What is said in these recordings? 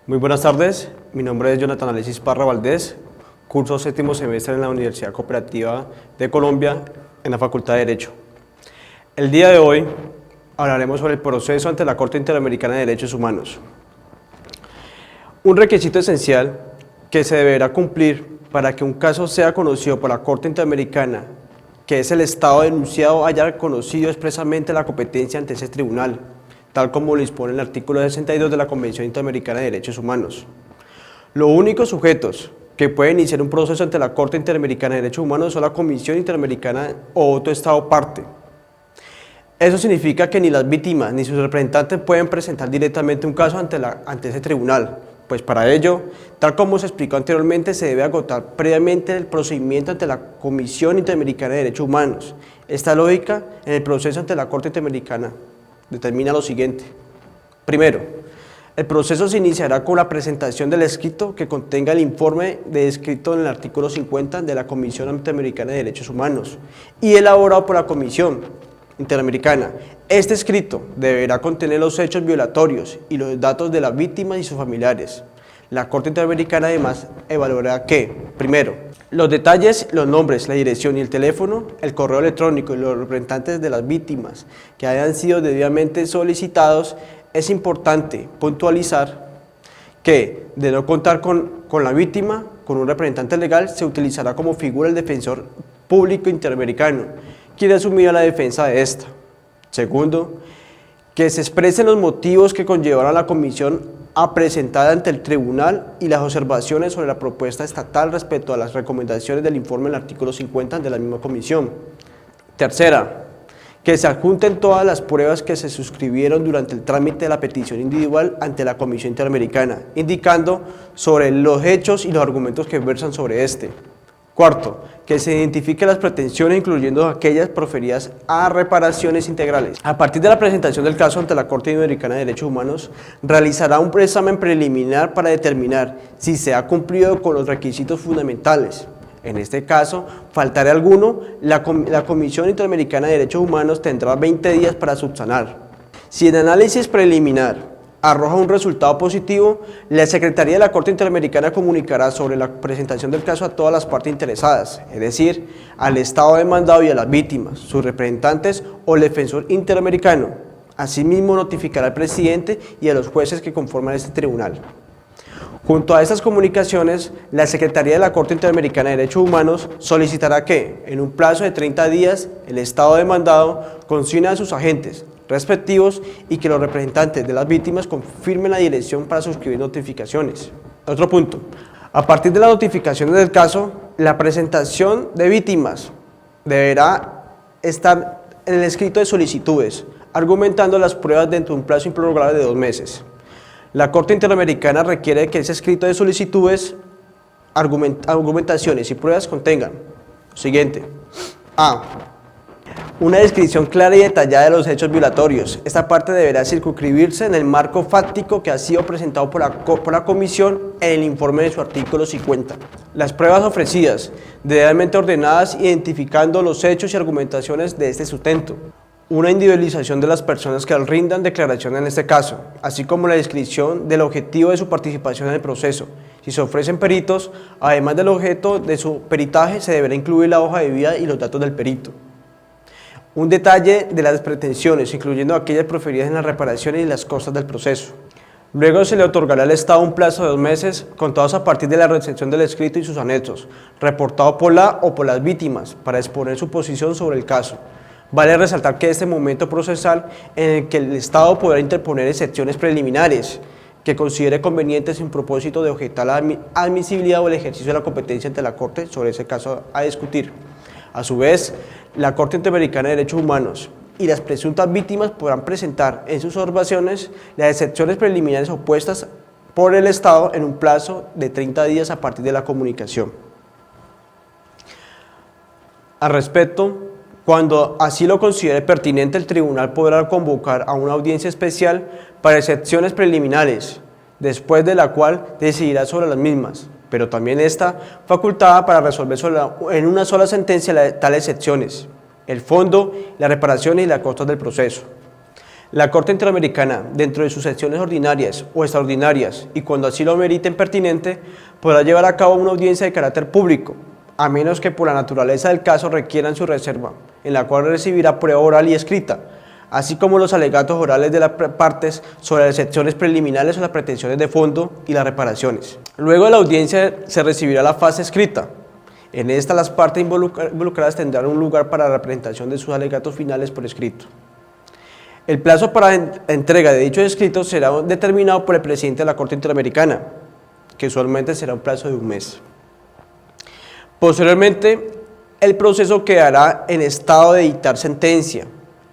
Muy buenas tardes, mi nombre es Jonathan Alexis Parra Valdés, curso séptimo semestre en la Universidad Cooperativa de Colombia en la Facultad de Derecho. El día de hoy hablaremos sobre el proceso ante la Corte Interamericana de Derechos Humanos. Un requisito esencial que se deberá cumplir para que un caso sea conocido por la Corte Interamericana, que es el Estado denunciado haya conocido expresamente la competencia ante ese tribunal, tal como lo dispone el artículo 62 de la Convención Interamericana de Derechos Humanos. Los únicos sujetos que pueden iniciar un proceso ante la Corte Interamericana de Derechos Humanos son la Comisión Interamericana o otro Estado parte. Eso significa que ni las víctimas ni sus representantes pueden presentar directamente un caso ante ese tribunal, pues para ello, tal como se explicó anteriormente, se debe agotar previamente el procedimiento ante la Comisión Interamericana de Derechos Humanos. Esta lógica en el proceso ante la Corte Interamericana determina lo siguiente. Primero, el proceso se iniciará con la presentación del escrito que contenga el informe descrito en el artículo 50 de la Comisión Interamericana de Derechos Humanos y elaborado por la Comisión Interamericana. Este escrito deberá contener los hechos violatorios y los datos de las víctimas y sus familiares. La Corte Interamericana además evaluará que, primero, los detalles, los nombres, la dirección y el teléfono, el correo electrónico y los representantes de las víctimas que hayan sido debidamente solicitados. Es importante puntualizar que, de no contar con la víctima, con un representante legal, se utilizará como figura el defensor público interamericano, quien asumirá la defensa de esta. Segundo, que se expresen los motivos que conllevaron a la comisión a presentar ante el tribunal y las observaciones sobre la propuesta estatal respecto a las recomendaciones del informe del artículo 50 de la misma comisión. Tercera, que se adjunten todas las pruebas que se suscribieron durante el trámite de la petición individual ante la Comisión Interamericana, indicando sobre los hechos y los argumentos que versan sobre este. Cuarto, que se identifiquen las pretensiones, incluyendo aquellas proferidas a reparaciones integrales. A partir de la presentación del caso ante la Corte Interamericana de Derechos Humanos, realizará un examen preliminar para determinar si se ha cumplido con los requisitos fundamentales. En este caso, faltará alguno, la Comisión Interamericana de Derechos Humanos tendrá 20 días para subsanar. Si el análisis preliminar arroja un resultado positivo, la Secretaría de la Corte Interamericana comunicará sobre la presentación del caso a todas las partes interesadas, es decir, al Estado demandado y a las víctimas, sus representantes o el defensor interamericano. Asimismo, notificará al presidente y a los jueces que conforman este tribunal. Junto a estas comunicaciones, la Secretaría de la Corte Interamericana de Derechos Humanos solicitará que, en un plazo de 30 días, el Estado demandado consigne a sus agentes respectivos y que los representantes de las víctimas confirmen la dirección para suscribir notificaciones. Otro punto, a partir de las notificaciones del caso, la presentación de víctimas deberá estar en el escrito de solicitudes, argumentando las pruebas dentro de un plazo improrrogable de 2 meses. La Corte Interamericana requiere que ese escrito de solicitudes, argumentaciones y pruebas contengan lo siguiente. A. Una descripción clara y detallada de los hechos violatorios. Esta parte deberá circunscribirse en el marco fáctico que ha sido presentado por la Comisión en el informe de su artículo 50. Las pruebas ofrecidas, debidamente ordenadas, identificando los hechos y argumentaciones de este sustento. Una individualización de las personas que rindan declaración en este caso, así como la descripción del objetivo de su participación en el proceso. Si se ofrecen peritos, además del objeto de su peritaje, se deberá incluir la hoja de vida y los datos del perito. Un detalle de las pretensiones, incluyendo aquellas proferidas en las reparaciones y las costas del proceso. Luego se le otorgará al Estado un plazo de 2 meses, contados a partir de la recepción del escrito y sus anexos, reportado por la o por las víctimas, para exponer su posición sobre el caso. Vale resaltar que este momento procesal en el que el Estado podrá interponer excepciones preliminares que considere convenientes sin propósito de objetar la admisibilidad o el ejercicio de la competencia ante la Corte sobre ese caso a discutir. A su vez, la Corte Interamericana de Derechos Humanos y las presuntas víctimas podrán presentar en sus observaciones las excepciones preliminares opuestas por el Estado en un plazo de 30 días a partir de la comunicación. Al respecto, cuando así lo considere pertinente, el tribunal podrá convocar a una audiencia especial para excepciones preliminares, después de la cual decidirá sobre las mismas, pero también está facultada para resolver en una sola sentencia tales excepciones, el fondo, las reparaciones y las costas del proceso. La Corte Interamericana, dentro de sus sesiones ordinarias o extraordinarias, y cuando así lo meriten pertinente, podrá llevar a cabo una audiencia de carácter público, a menos que por la naturaleza del caso requieran su reserva, en la cual recibirá prueba oral y escrita, así como los alegatos orales de las partes sobre las excepciones preliminares o las pretensiones de fondo y las reparaciones. Luego de la audiencia se recibirá la fase escrita. En esta las partes involucradas tendrán un lugar para la presentación de sus alegatos finales por escrito. El plazo para entrega de dichos escritos será determinado por el presidente de la Corte Interamericana, que usualmente será un plazo de un mes. Posteriormente, el proceso quedará en estado de dictar sentencia.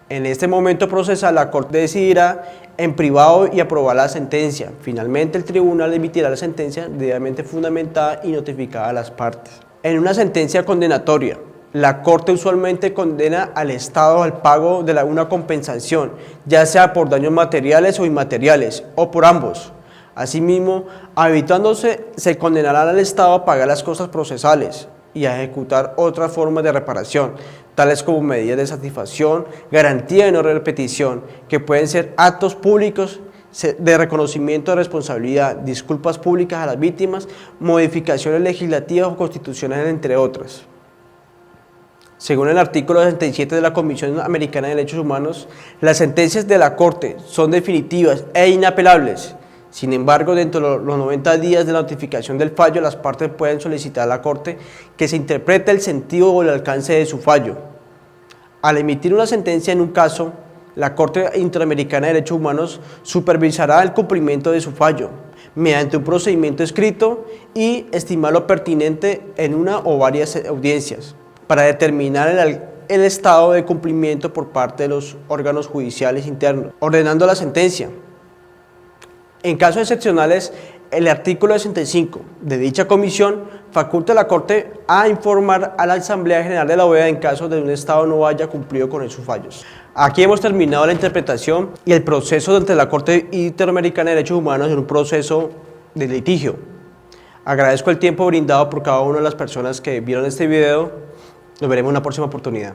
En este momento procesal, la Corte decidirá en privado y aprobará la sentencia. Finalmente, el tribunal emitirá la sentencia debidamente fundamentada y notificada a las partes. En una sentencia condenatoria, la Corte usualmente condena al Estado al pago de una compensación, ya sea por daños materiales o inmateriales, o por ambos. Asimismo, evitándose, se condenará al Estado a pagar las costas procesales y a ejecutar otras formas de reparación, tales como medidas de satisfacción, garantía de no repetición, que pueden ser actos públicos de reconocimiento de responsabilidad, disculpas públicas a las víctimas, modificaciones legislativas o constitucionales, entre otras. Según el artículo 67 de la Comisión Americana de Derechos Humanos, las sentencias de la Corte son definitivas e inapelables. Sin embargo, dentro de los 90 días de la notificación del fallo, las partes pueden solicitar a la Corte que se interprete el sentido o el alcance de su fallo. Al emitir una sentencia en un caso, la Corte Interamericana de Derechos Humanos supervisará el cumplimiento de su fallo mediante un procedimiento escrito y estimar lo pertinente en una o varias audiencias, para determinar el estado de cumplimiento por parte de los órganos judiciales internos, ordenando la sentencia. En casos excepcionales, el artículo 65 de dicha comisión faculta a la Corte a informar a la Asamblea General de la OEA en caso de un Estado no haya cumplido con sus fallos. Aquí hemos terminado la interpretación y el proceso entre la Corte Interamericana de Derechos Humanos en un proceso de litigio. Agradezco el tiempo brindado por cada una de las personas que vieron este video. Nos veremos en una próxima oportunidad.